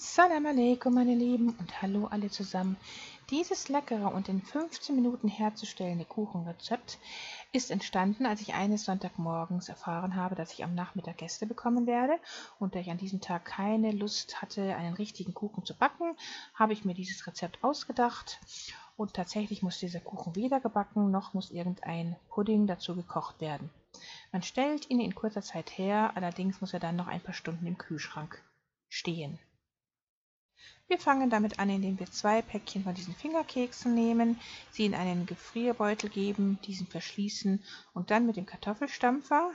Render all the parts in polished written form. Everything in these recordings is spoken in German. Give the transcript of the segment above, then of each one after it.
Salam alaikum, meine Lieben, und hallo alle zusammen. Dieses leckere und in 15 Minuten herzustellende Kuchenrezept ist entstanden, als ich eines Sonntagmorgens erfahren habe, dass ich am Nachmittag Gäste bekommen werde. Und da ich an diesem Tag keine Lust hatte, einen richtigen Kuchen zu backen, habe ich mir dieses Rezept ausgedacht. Und tatsächlich muss dieser Kuchen weder gebacken, noch muss irgendein Pudding dazu gekocht werden. Man stellt ihn in kurzer Zeit her, allerdings muss er dann noch ein paar Stunden im Kühlschrank stehen. Wir fangen damit an, indem wir 2 Päckchen von diesen Fingerkeksen nehmen, sie in einen Gefrierbeutel geben, diesen verschließen und dann mit dem Kartoffelstampfer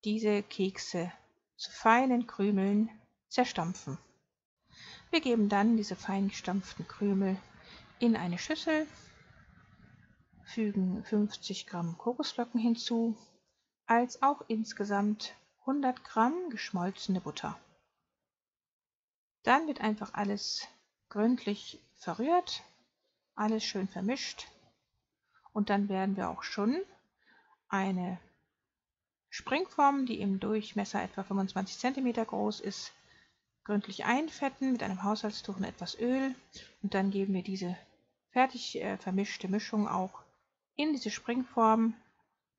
diese Kekse zu feinen Krümeln zerstampfen. Wir geben dann diese fein gestampften Krümel in eine Schüssel, fügen 50 Gramm Kokosflocken hinzu, als auch insgesamt 100 Gramm geschmolzene Butter. Dann wird einfach alles gründlich verrührt, alles schön vermischt, und dann werden wir auch schon eine Springform, die im Durchmesser etwa 25 cm groß ist, gründlich einfetten mit einem Haushaltstuch und etwas Öl, und dann geben wir diese fertig vermischte Mischung auch in diese Springform,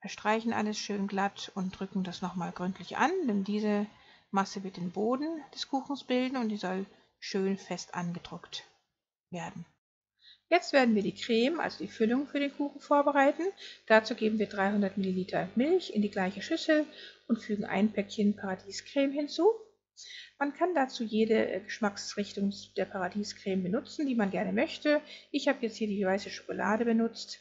verstreichen alles schön glatt und drücken das nochmal gründlich an, denn diese Masse wird den Boden des Kuchens bilden und die soll schön fest angedrückt werden. Jetzt werden wir die Creme, also die Füllung für den Kuchen, vorbereiten. Dazu geben wir 300 ml Milch in die gleiche Schüssel und fügen ein Päckchen Paradiescreme hinzu. Man kann dazu jede Geschmacksrichtung der Paradiescreme benutzen, die man gerne möchte. Ich habe jetzt hier die weiße Schokolade benutzt.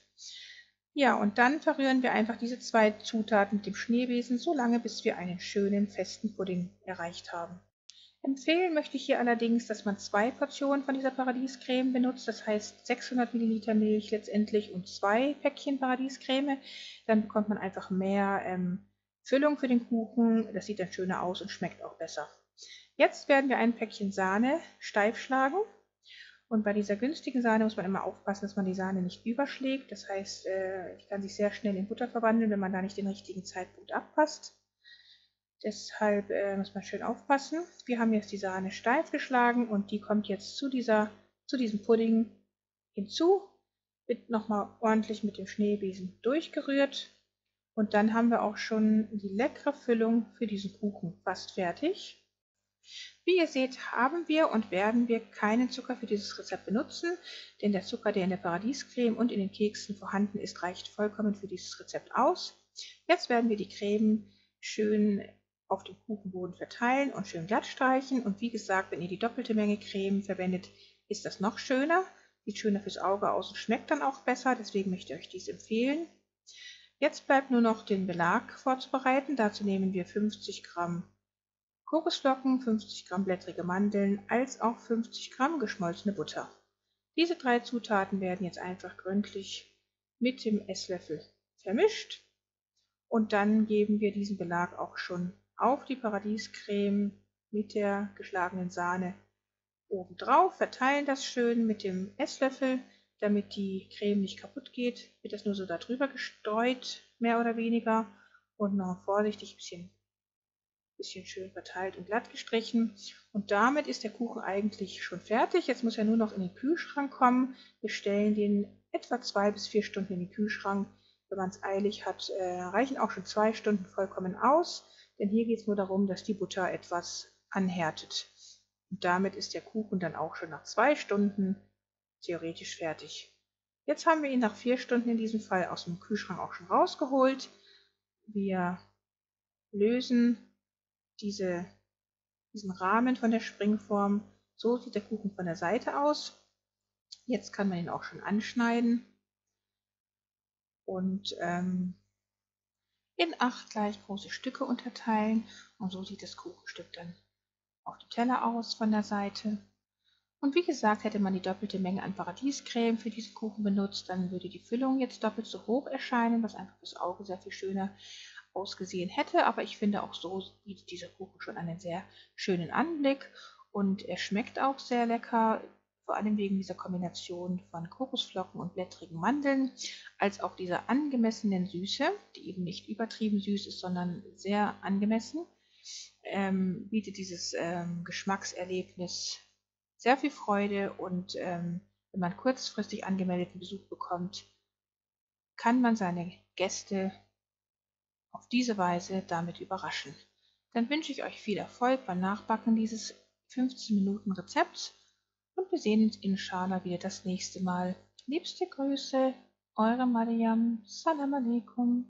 Ja, und dann verrühren wir einfach diese 2 Zutaten mit dem Schneebesen so lange, bis wir einen schönen festen Pudding erreicht haben. Empfehlen möchte ich hier allerdings, dass man 2 Portionen von dieser Paradiescreme benutzt, das heißt 600 ml Milch letztendlich und 2 Päckchen Paradiescreme. Dann bekommt man einfach mehr Füllung für den Kuchen, das sieht dann schöner aus und schmeckt auch besser. Jetzt werden wir ein Päckchen Sahne steif schlagen. Und bei dieser günstigen Sahne muss man immer aufpassen, dass man die Sahne nicht überschlägt. Das heißt, die kann sich sehr schnell in Butter verwandeln, wenn man da nicht den richtigen Zeitpunkt abpasst. Deshalb muss man schön aufpassen. Wir haben jetzt die Sahne steif geschlagen und die kommt jetzt zu diesem Pudding hinzu, wird nochmal ordentlich mit dem Schneebesen durchgerührt, und dann haben wir auch schon die leckere Füllung für diesen Kuchen fast fertig. Wie ihr seht, haben wir und werden wir keinen Zucker für dieses Rezept benutzen, denn der Zucker, der in der Paradiescreme und in den Keksen vorhanden ist, reicht vollkommen für dieses Rezept aus. Jetzt werden wir die Creme schön auf dem Kuchenboden verteilen und schön glatt streichen, und wie gesagt, wenn ihr die doppelte Menge Creme verwendet, ist das noch schöner, sieht schöner fürs Auge aus und schmeckt dann auch besser, deswegen möchte ich euch dies empfehlen. Jetzt bleibt nur noch den Belag vorzubereiten. Dazu nehmen wir 50 Gramm Kokosflocken, 50 Gramm blättrige Mandeln, als auch 50 Gramm geschmolzene Butter. Diese 3 Zutaten werden jetzt einfach gründlich mit dem Esslöffel vermischt, und dann geben wir diesen Belag auch schon auf die Paradiescreme mit der geschlagenen Sahne obendrauf, verteilen das schön mit dem Esslöffel, damit die Creme nicht kaputt geht, wird das nur so darüber gestreut, mehr oder weniger, und noch vorsichtig ein bisschen schön verteilt und glatt gestrichen. Und damit ist der Kuchen eigentlich schon fertig. Jetzt muss er nur noch in den Kühlschrank kommen. Wir stellen den etwa 2 bis 4 Stunden in den Kühlschrank. Wenn man es eilig hat, reichen auch schon 2 Stunden vollkommen aus, denn hier geht es nur darum, dass die Butter etwas anhärtet. Und damit ist der Kuchen dann auch schon nach 2 Stunden theoretisch fertig. Jetzt haben wir ihn nach 4 Stunden in diesem Fall aus dem Kühlschrank auch schon rausgeholt. Wir lösen diesen Rahmen von der Springform. So sieht der Kuchen von der Seite aus. Jetzt kann man ihn auch schon anschneiden und in 8 gleich große Stücke unterteilen. Und so sieht das Kuchenstück dann auf dem Teller aus von der Seite. Und wie gesagt, hätte man die doppelte Menge an Paradiescreme für diesen Kuchen benutzt, dann würde die Füllung jetzt doppelt so hoch erscheinen, was einfach fürs Auge sehr viel schöner ausgesehen hätte. Aber ich finde, auch so bietet dieser Kuchen schon einen sehr schönen Anblick, und er schmeckt auch sehr lecker, vor allem wegen dieser Kombination von Kokosflocken und blättrigen Mandeln, als auch dieser angemessenen Süße, die eben nicht übertrieben süß ist, sondern sehr angemessen, bietet dieses Geschmackserlebnis sehr viel Freude und wenn man kurzfristig angemeldeten Besuch bekommt, kann man seine Gäste auf diese Weise damit überraschen. Dann wünsche ich euch viel Erfolg beim Nachbacken dieses 15-Minuten-Rezepts und wir sehen uns inshallah wieder das nächste Mal. Liebste Grüße, eure Mariam. Salam alaikum.